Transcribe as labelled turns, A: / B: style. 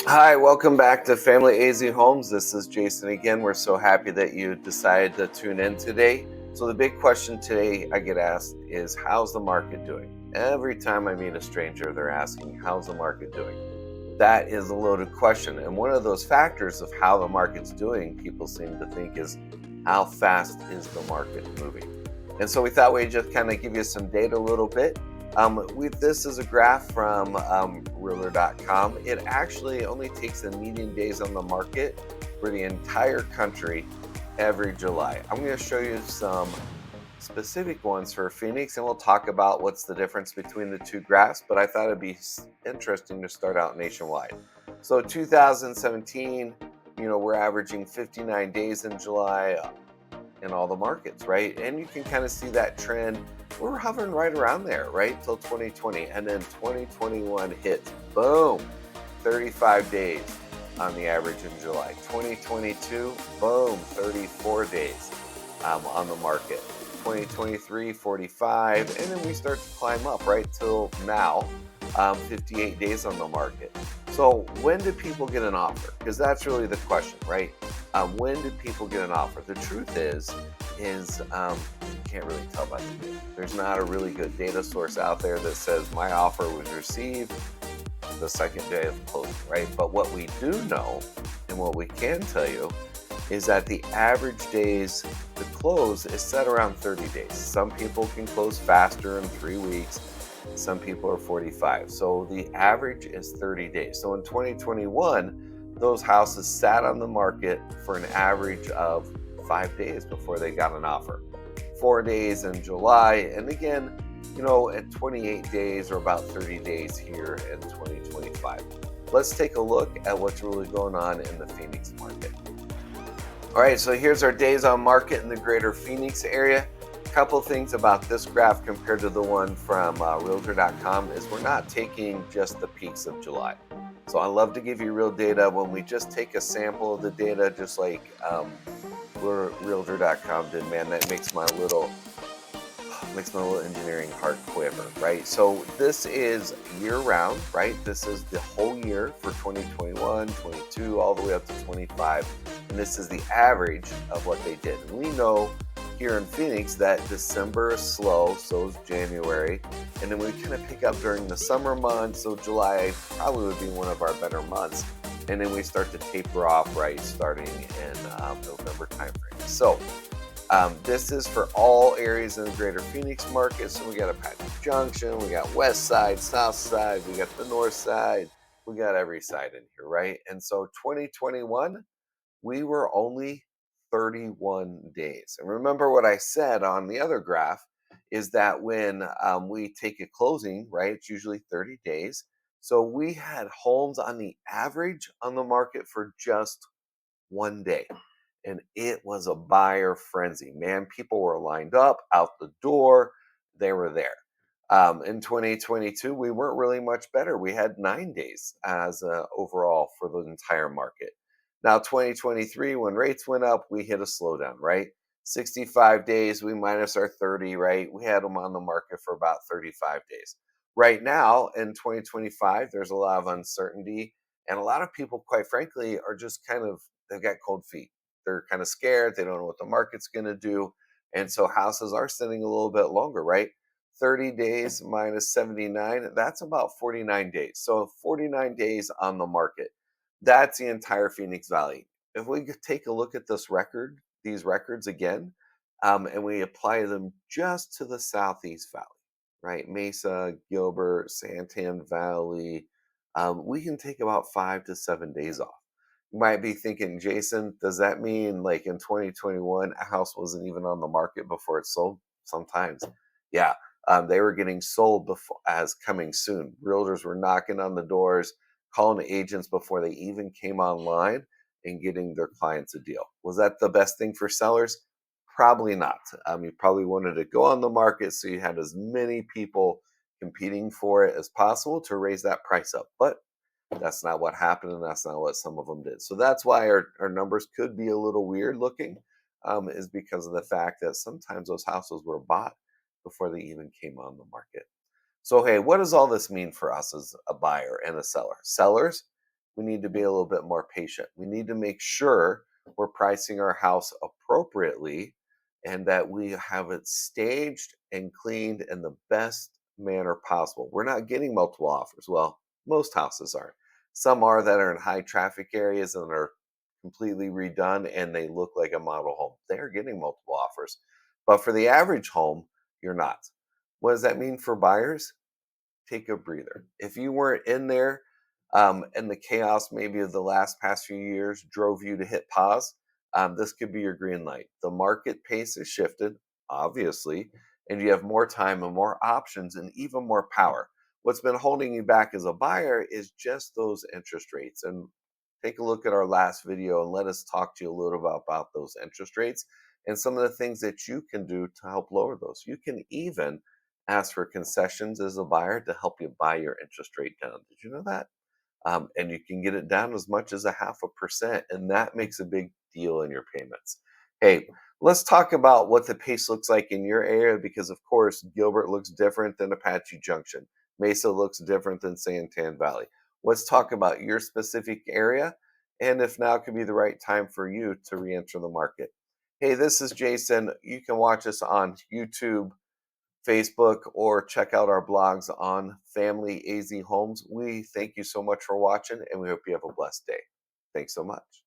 A: Hi, welcome back to Family AZ Homes. This is Jason again. We're so happy that you decided to tune in today. So, the big question today I get asked is, how's the market doing? Every time I meet a stranger, they're asking, how's the market doing? That is a loaded question. And one of those factors of how the market's doing, people seem to think, is how fast is the market moving? And so we thought we'd just kind of give you some data a little bit. This is a graph from Realtor.com. It actually only takes the median days on the market for the entire country every July. I'm going to show you some specific ones for Phoenix, and we'll talk about what's the difference between the two graphs. But I thought it'd be interesting to start out nationwide. So 2017, we're averaging 59 days in July in all the markets, right? And you can kind of see that trend. We're hovering right around there, right? Till 2020. And then 2021 hits. Boom. 35 days on the average in July. 2022, boom, 34 days on the market. 2023, 45. And then we start to climb up right till now, 58 days on the market. So when do people get an offer? Because that's really the question, right? When did people get an offer? The truth is you can't really tell by the data. There's not a really good data source out there that says my offer was received the second day of closing, right? But what we do know and what we can tell you is that the average days to close is set around 30 days. Some people can close faster in 3 weeks. Some people are 45. So the average is 30 days. So in 2021, those houses sat on the market for an average of 5 days before they got an offer. 4 days in July. And again, at 28 days or about 30 days here in 2025. Let's take a look at what's really going on in the Phoenix market. All right, so here's our days on market in the greater Phoenix area. A couple things about this graph compared to the one from Realtor.com is we're not taking just the peaks of July. So I love to give you real data. When we just take a sample of the data, just like Realtor.com did, man, that makes my little engineering heart quiver, right? So this is year round, right? This is the whole year for 2021, 22, all the way up to 25. And this is the average of what they did. And we know here in Phoenix that December is slow, so is January. And then we kind of pick up during the summer months. So July probably would be one of our better months. And then we start to taper off, right, starting in November timeframe. So this is for all areas in the greater Phoenix market. So we got a Patrick Junction, we got West Side, South Side, we got the North Side, we got every side in here, right? And so 2021, we were only 31 days. And remember what I said on the other graph is that when we take a closing, right, it's usually 30 days. So we had homes on the average on the market for just one day, and it was a buyer frenzy. Man, people were lined up out the door. They were there. In 2022, we weren't really much better. We had 9 days as overall for the entire market. Now, 2023, when rates went up, we hit a slowdown, right? 65 days, we minus our 30, right? We had them on the market for about 35 days. Right now, in 2025, there's a lot of uncertainty, and a lot of people, quite frankly, are just they've got cold feet. They're kind of scared. They don't know what the market's going to do. And so houses are sitting a little bit longer, right? 30 days minus 79, that's about 49 days. So 49 days on the market. That's the entire Phoenix Valley. If we could take a look at these records again, and we apply them just to the Southeast Valley, right? Mesa, Gilbert, Santan Valley, we can take about 5 to 7 days off. You might be thinking, Jason, does that mean like in 2021, a house wasn't even on the market before it sold? Sometimes. Yeah. They were getting sold before as coming soon. Realtors were knocking on the doors, calling agents before they even came online and getting their clients a deal. Was that the best thing for sellers? Probably not. You probably wanted to go on the market so you had as many people competing for it as possible to raise that price up. But that's not what happened, and that's not what some of them did. So that's why our numbers could be a little weird looking, is because of the fact that sometimes those houses were bought before they even came on the market. So, hey, what does all this mean for us as a buyer and a seller? Sellers, we need to be a little bit more patient. We need to make sure we're pricing our house appropriately and that we have it staged and cleaned in the best manner possible. We're not getting multiple offers. Well, most houses aren't. Some are that are in high traffic areas and are completely redone and they look like a model home. They're getting multiple offers. But for the average home, you're not. What does that mean for buyers? Take a breather. If you weren't in there and the chaos maybe of the last past few years drove you to hit pause, this could be your green light. The market pace has shifted, obviously, and you have more time and more options and even more power. What's been holding you back as a buyer is just those interest rates. And take a look at our last video and let us talk to you a little about those interest rates and some of the things that you can do to help lower those. You can even ask for concessions as a buyer to help you buy your interest rate down. Did you know that? And you can get it down as much as a 0.5%, and that makes a big deal in your payments. Hey, let's talk about what the pace looks like in your area because, of course, Gilbert looks different than Apache Junction. Mesa looks different than Santan Valley. Let's talk about your specific area and if now could be the right time for you to re enter the market. Hey, this is Jason. You can watch us on YouTube, Facebook, or check out our blogs on Family AZ Homes. We thank you so much for watching and we hope you have a blessed day. Thanks so much.